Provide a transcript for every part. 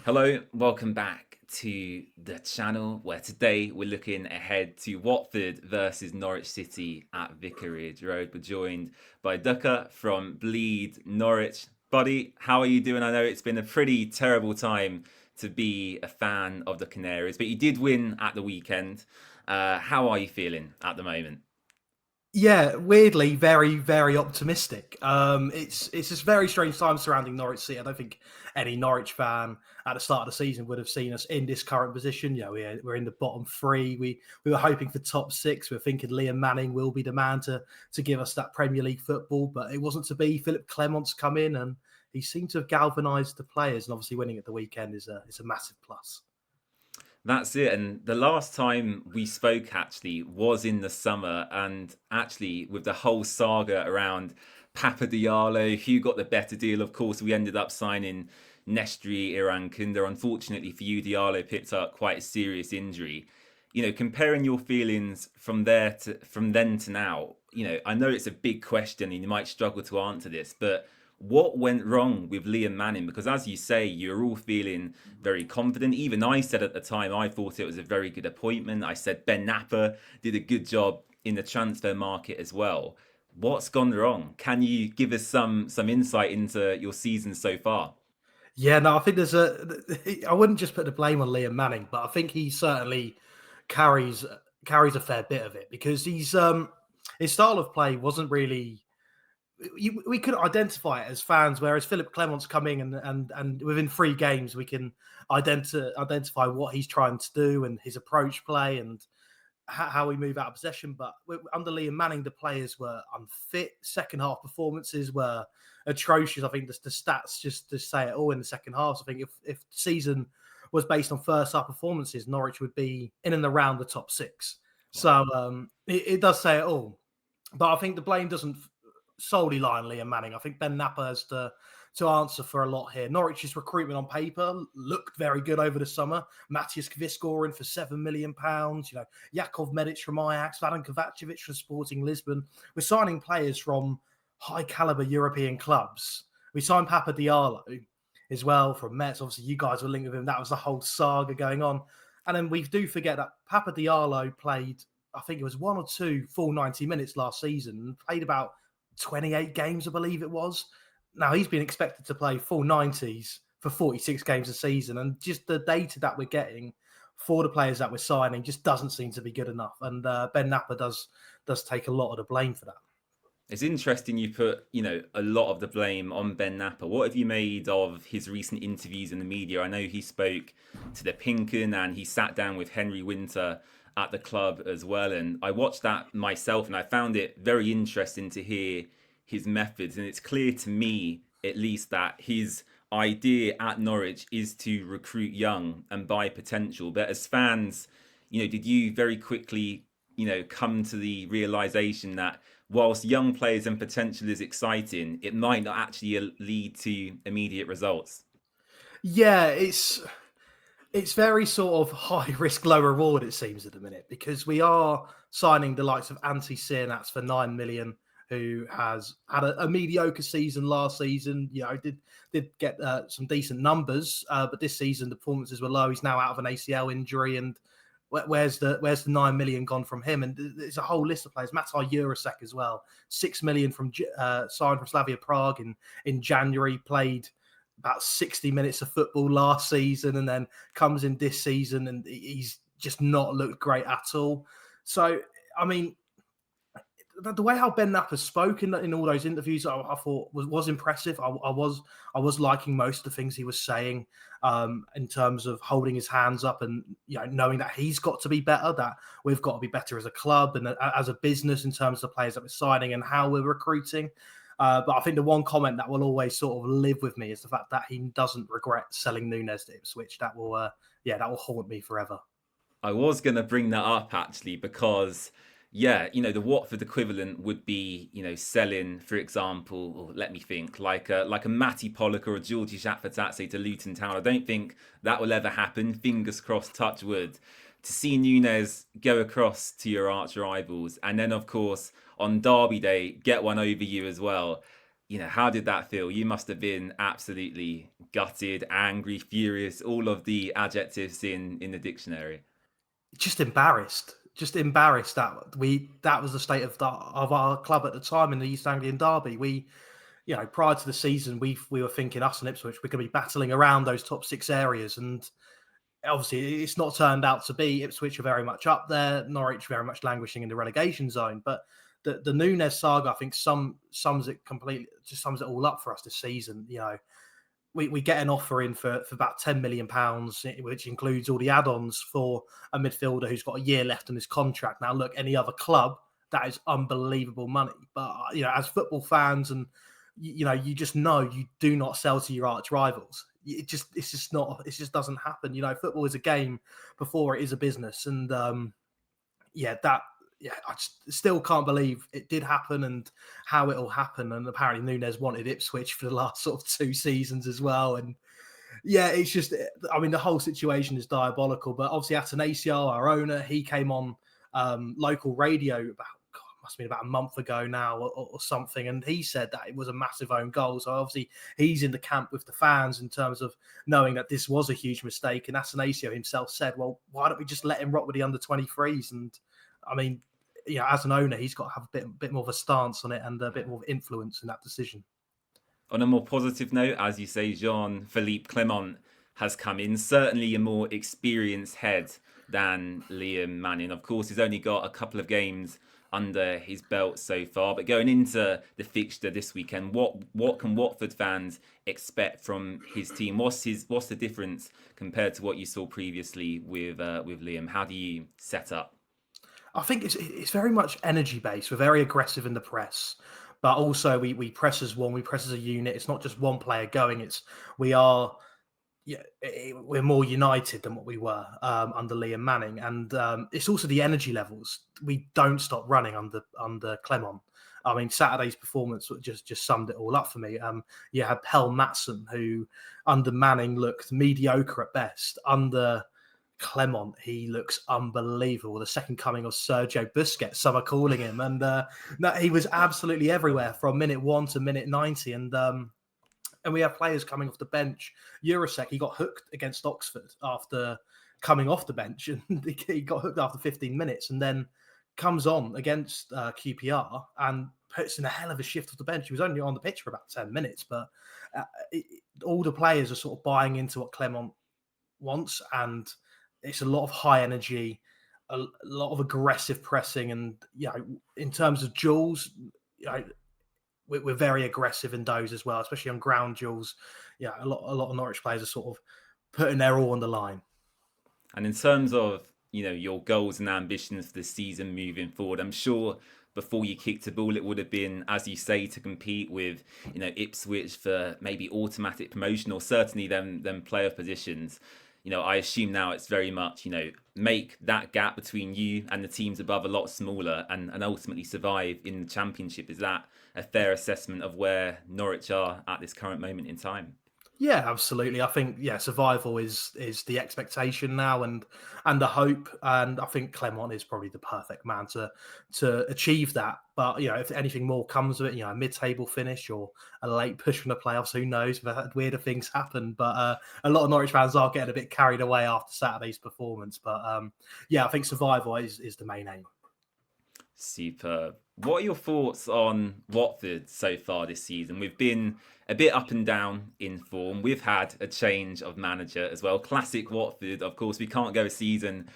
Hello, welcome back to the channel where today we're looking ahead to Watford versus Norwich City at Vicarage Road. We're joined by Doeke from Bleed Norwich. Buddy, how are you doing? I know it's been a pretty terrible time to be a fan of the Canaries, but you did win at the weekend. How are you feeling at the moment? Yeah, weirdly, very, very optimistic. It's just very strange times surrounding Norwich City. I don't think any Norwich fan at the start of the season would have seen us in this current position. You know, we're in the bottom three. We were hoping for top six. We are thinking Liam Manning will be the man to give us that Premier League football, but it wasn't to be. Philip Clément's come in and he seemed to have galvanised the players, and obviously winning at the weekend is a massive plus. That's it. And the last time we spoke actually was in the summer. And actually, with the whole saga around Papa Diallo, who got the better deal, of course, we ended up signing Nestri Irankunda. Unfortunately for you, Diallo picked up quite a serious injury. Comparing your feelings from then to now, I know it's a big question and you might struggle to answer this, but what went wrong with Liam Manning? Because as you say, you're all feeling very confident. Even I said at the time, I thought it was a very good appointment. I said Ben Napper did a good job in the transfer market as well. What's gone wrong? Can you give us some insight into your season so far? Yeah, no, I think there's a. I wouldn't just put the blame on Liam Manning, but I think he certainly carries carries a fair bit of it because his style of play wasn't really. We could identify it as fans, whereas Philip Clement's coming and within 3 games we can identify what he's trying to do and his approach play and how we move out of possession. But under Liam Manning, the players were unfit. Second half performances were atrocious. I think the stats just to say it all in the second half. So I think if the season was based on first half performances, Norwich would be in and around the top six. Wow. So it does say it all. But I think the blame doesn't solely lie on Liam Manning. I think Ben Napper has to answer for a lot here. Norwich's recruitment on paper looked very good over the summer. Matthias Kviss scoring for £7 million. Jakov Medic from Ajax, Vladan Kovacevic from Sporting Lisbon. We're signing players from high caliber European clubs. We signed Papa Diallo as well from Metz. Obviously, you guys were linked with him. That was the whole saga going on. And then we do forget that Papa Diallo played, I think it was 1 or 2 full 90 minutes last season, and played about 28 games, I believe it was. Now he's been expected to play full 90s for 46 games a season, and just the data that we're getting for the players that we're signing just doesn't seem to be good enough. And Ben Napper does take a lot of the blame for that. It's interesting you put, a lot of the blame on Ben Napper. What have you made of his recent interviews in the media? I know he spoke to the Pinken and he sat down with Henry Winter at the club as well. And I watched that myself and I found it very interesting to hear his methods. And it's clear to me, at least, that his idea at Norwich is to recruit young and buy potential. But as fans, did you very quickly, come to the realization that whilst young players and potential is exciting, it might not actually lead to immediate results? Yeah, it's very sort of high risk, low reward, it seems, at the minute, because we are signing the likes of Antti Sienats for 9 million, who has had a mediocre season last season. Did get some decent numbers, but this season the performances were low. He's now out of an ACL injury, and where's the 9 million gone from him? And there's a whole list of players. Matai Jurasek as well, 6 million from signed from Slavia Prague in January, played about 60 minutes of football last season and then comes in this season and he's just not looked great at all. So, I mean, the way how Ben Napper spoke in all those interviews, I thought was impressive. I was liking most of the things he was saying, in terms of holding his hands up and knowing that he's got to be better, that we've got to be better as a club and as a business in terms of the players that we're signing and how we're recruiting. But I think the one comment that will always sort of live with me is the fact that he doesn't regret selling Nunes to Ipswich. That will haunt me forever. I was going to bring that up actually because, yeah, the Watford equivalent would be, selling, for example, or let me think, like a Matty Pollock or a Georgie Shakfatadze to Luton Town. I don't think that will ever happen. Fingers crossed, touch wood. To see Nunes go across to your arch rivals, and then of course on Derby Day get one over you as well. how did that feel? You must have been absolutely gutted, angry, furious, all of the adjectives in the dictionary. Just embarrassed that was the state of our club at the time in the East Anglian Derby. Prior to the season, we were thinking us and Ipswich we're going to be battling around those top six areas, and obviously it's not turned out to be. Ipswich are very much up there, Norwich very much languishing in the relegation zone. But the Nunes saga, I think, sums it all up for us this season. We get an offer in for about £10 million, which includes all the add-ons for a midfielder who's got a year left on his contract. Now, look, any other club, that is unbelievable money. But as football fans, and you just know you do not sell to your arch rivals. It just doesn't happen. Football is a game before it is a business, and I still can't believe it did happen and how it all happened. And apparently Nunes wanted Ipswich for the last sort of 2 seasons as well. And it's just, I mean, the whole situation is diabolical. But obviously Atanasio, our owner, he came on local radio must have been about a month ago now or something. And he said that it was a massive own goal. So obviously he's in the camp with the fans in terms of knowing that this was a huge mistake. And Atanasio himself said, well, why don't we just let him rock with the under 23s? And I mean, as an owner, he's got to have a bit more of a stance on it and a bit more influence in that decision. On a more positive note, as you say, Jean-Philippe Clément has come in, certainly a more experienced head than Liam Manning. Of course, he's only got a couple of games under his belt so far, but going into the fixture this weekend, what can Watford fans expect from his team? What's the difference compared to what you saw previously with Liam? How do you set up? I think it's very much energy based. We're very aggressive in the press, but also we press as one. We press as a unit. It's not just one player going. We are we're more united than what we were under Liam Manning, and it's also the energy levels. We don't stop running under Clement. I mean, Saturday's performance just summed it all up for me. You had Pell Matson, who under Manning looked mediocre at best. Under Clement, he looks unbelievable. The second coming of Sergio Busquets, some are calling him, and he was absolutely everywhere from minute 1 to minute 90. And we have players coming off the bench. Jurasek, he got hooked against Oxford after coming off the bench, and he got hooked after 15 minutes, and then comes on against QPR and puts in a hell of a shift off the bench. He was only on the pitch for about 10 minutes, but all the players are sort of buying into what Clement wants, and it's a lot of high energy, a lot of aggressive pressing, and in terms of duels, we're very aggressive in those as well, especially on ground duels. A lot of Norwich players are sort of putting their all on the line. And in terms of your goals and ambitions for the season moving forward, I'm sure before you kicked a ball, it would have been, as you say, to compete with Ipswich for maybe automatic promotion or certainly them playoff positions. I assume now it's very much, make that gap between you and the teams above a lot smaller and ultimately survive in the Championship. Is that a fair assessment of where Norwich are at this current moment in time? Yeah, absolutely. I think survival is the expectation now and the hope, and I think Clement is probably the perfect man to achieve that. But if anything more comes of it, a mid-table finish or a late push from the playoffs, who knows? Weirder things happen. But a lot of Norwich fans are getting a bit carried away after Saturday's performance. But I think survival is the main aim. Superb. What are your thoughts on Watford so far this season? We've been a bit up and down in form. We've had a change of manager as well. Classic Watford, of course. We can't go a season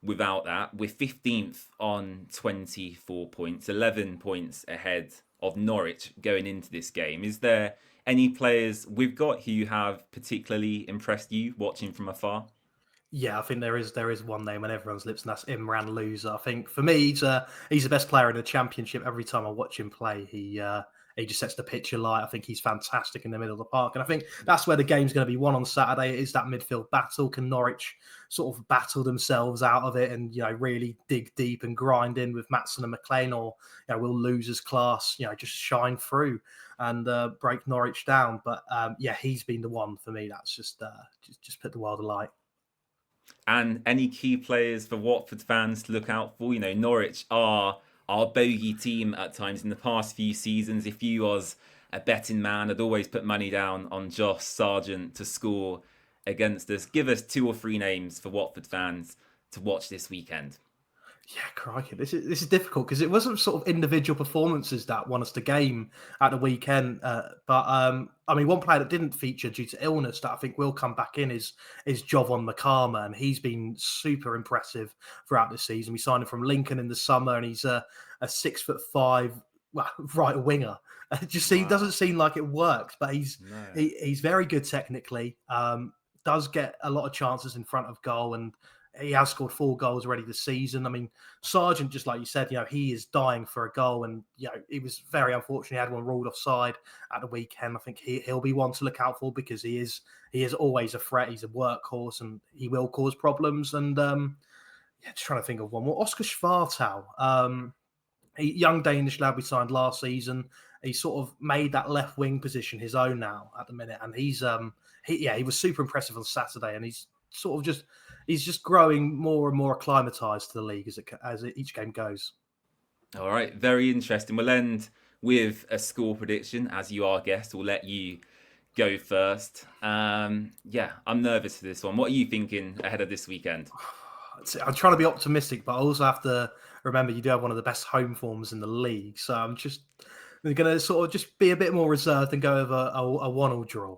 without that. We're 15th on 24 points, 11 points ahead of Norwich going into this game. Is there any players we've got who have particularly impressed you watching from afar? Yeah, I think there is one name on everyone's lips, and that's Imran Loser. I think for me, he's the best player in the Championship. Every time I watch him play, he just sets the pitch alight. I think he's fantastic in the middle of the park, and I think that's where the game's going to be won on Saturday. It is that midfield battle. Can Norwich sort of battle themselves out of it and really dig deep and grind in with Matson and McLean, or will Loser's class just shine through and break Norwich down? But he's been the one for me. That's just put the world alight. And any key players for Watford fans to look out for? Norwich are our bogey team at times in the past few seasons. If you was a betting man, I'd always put money down on Josh Sargent to score against us. Give us 2 or 3 names for Watford fans to watch this weekend. Yeah, crikey, this is difficult because it wasn't sort of individual performances that won us the game at the weekend. But I mean, one player that didn't feature due to illness that I think will come back in is Jovan Makama, and he's been super impressive throughout the season. We signed him from Lincoln in the summer, and he's a 6'5", well, right winger. Doesn't Wow. seem like it works, but No. he's very good technically. Does get a lot of chances in front of goal, and he has scored 4 goals already this season. I mean, Sargent, just like you said, he is dying for a goal, and it was very unfortunate he had one ruled offside at the weekend. I think he'll be one to look out for because he is always a threat. He's a workhorse, and he will cause problems. And just trying to think of one more. Oscar Schwartau, a young Danish lad we signed last season. He sort of made that left wing position his own now at the minute, and he was super impressive on Saturday, and he's just growing more and more acclimatized to the league each game goes. All right, very interesting. We'll end with a score prediction, as you are guest. We'll let you go first. Yeah, I'm nervous for this one. What are you thinking ahead of this weekend? I'm trying to be optimistic, but I also have to remember you do have one of the best home forms in the league, so I'm just going to sort of just be a bit more reserved and go over a 1-1 draw.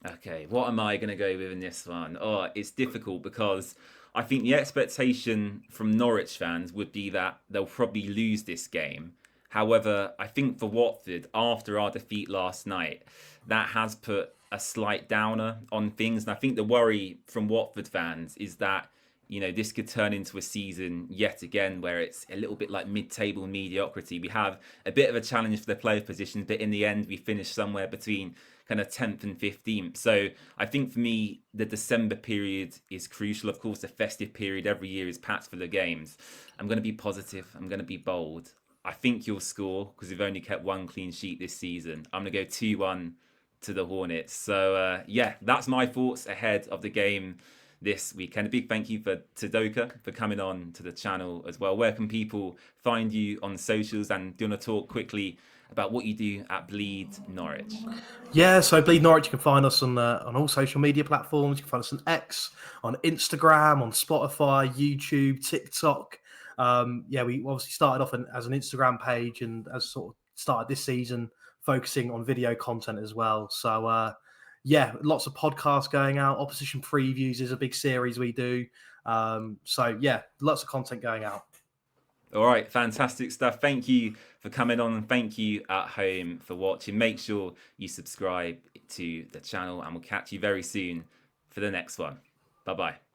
Okay, what am I going to go with in this one? Oh, it's difficult because I think the expectation from Norwich fans would be that they'll probably lose this game. However, I think for Watford, after our defeat last night, that has put a slight downer on things. And I think the worry from Watford fans is that, this could turn into a season yet again where it's a little bit like mid-table mediocrity. We have a bit of a challenge for the player positions, but in the end, we finish somewhere between kind of 10th and 15th. So I think for me, the December period is crucial. Of course, the festive period every year is packed full of games. I'm going to be positive. I'm going to be bold. I think you'll score because we've only kept 1 clean sheet this season. I'm going to go 2-1 to the Hornets. So yeah, that's my thoughts ahead of the game this weekend. A big thank you to Doeke for coming on to the channel as well. Where can people find you on socials, and do you want to talk quickly about what you do at Bleed Norwich? Yeah, so Bleed Norwich, you can find us on all social media platforms. You can find us on X, on Instagram, on Spotify, YouTube, TikTok. We obviously started off as an Instagram page, and as sort of started this season focusing on video content as well. So lots of podcasts going out. Opposition previews is a big series we do. Lots of content going out. All right, fantastic stuff. Thank you for coming on, and thank you at home for watching. Make sure you subscribe to the channel, and we'll catch you very soon for the next one. Bye bye.